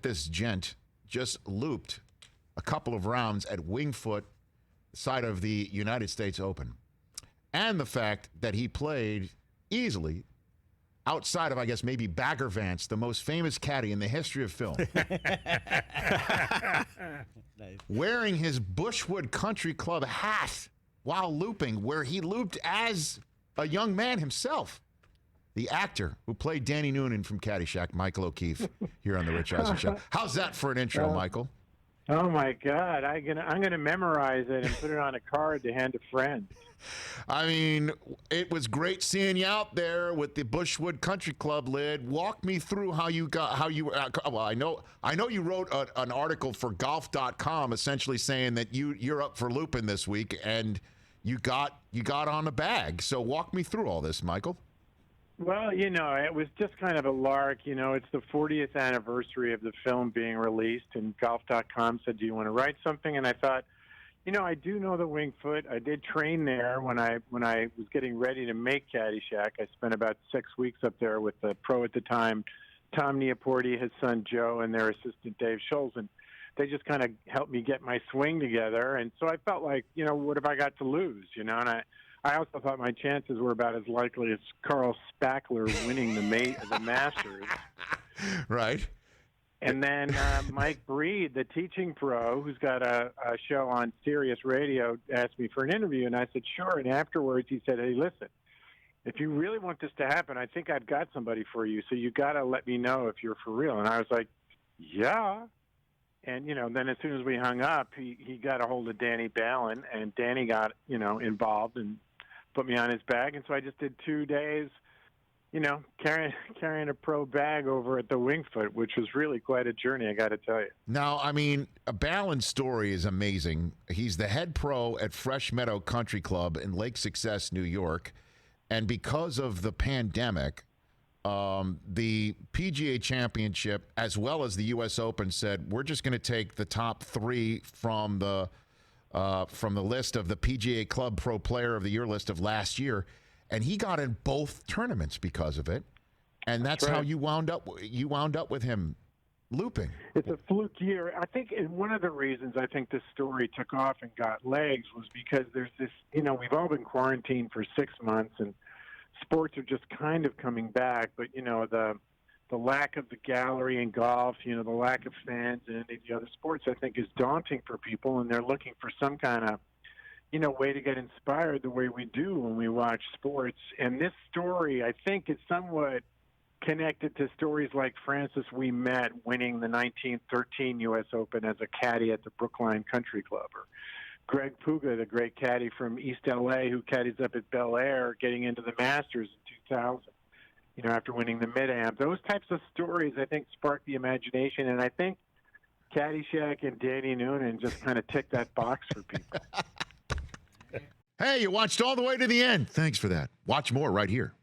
This gent just looped a couple of rounds at Winged Foot, side of the United States Open. And the fact that he played easily outside of, I guess, maybe Bagger Vance, the most famous caddy in the history of film. Nice. Wearing his Bushwood Country Club hat while looping, where he looped as a young man himself. The actor who played Danny Noonan from Caddyshack, Michael O'Keefe, here on the Rich Eisen Show. How's that for an intro, Michael? Oh my God! I'm gonna memorize it and put it on a card to hand to friends. I mean, it was great seeing you out there with the Bushwood Country Club lid. Walk me through how you. Well, I know you wrote an article for golf.com essentially saying that you're up for looping this week and you got on the bag. So walk me through all this, Michael. Well, it was just kind of a lark. It's the 40th anniversary of the film being released, and golf.com said, "Do you want to write something?" And I thought, I do know the Winged Foot. I did train there when I was getting ready to make Caddyshack. I spent about 6 weeks up there with the pro at the time, Tom Neoporti, his son Joe, and their assistant Dave Scholes, and they just kind of helped me get my swing together. And so I felt like, what have I got to lose? And I also thought my chances were about as likely as Carl Spackler winning the Masters. Right. And then Mike Breed, the teaching pro, who's got a show on Sirius Radio, asked me for an interview, and I said, sure. And afterwards he said, hey, listen, if you really want this to happen, I think I've got somebody for you, so you got to let me know if you're for real. And I was like, yeah. And, then as soon as we hung up, he got a hold of Danny Balin, and Danny got, involved and put me on his bag. And so I just did 2 days, carrying a pro bag over at the Winged Foot, which was really quite a journey, I got to tell you. Now, I mean, Balin's story is amazing. He's the head pro at Fresh Meadow Country Club in Lake Success, New York. And because of the pandemic, the PGA Championship, as well as the U.S. Open, said, we're just going to take the top 3 from the list of the PGA Club Pro Player of the Year list of last year, and he got in both tournaments because of it, and that's right. how you wound up with him looping. It's a fluke year. I think one of the reasons I think this story took off and got legs was because there's this, we've all been quarantined for 6 months, and sports are just kind of coming back, but the lack of the gallery in golf, the lack of fans in any of the other sports, I think, is daunting for people, and they're looking for some kind of, way to get inspired the way we do when we watch sports. And this story, I think, is somewhat connected to stories like Francis Ouimet winning the 1913 U.S. Open as a caddy at the Brookline Country Club, or Greg Puga, the great caddy from East L.A. who caddies up at Bel Air, getting into the Masters in 2000. After winning the Mid-Am. Those types of stories, I think, spark the imagination, and I think Caddyshack and Danny Noonan just kind of tick that box for people. Hey, you watched all the way to the end. Thanks for that. Watch more right here.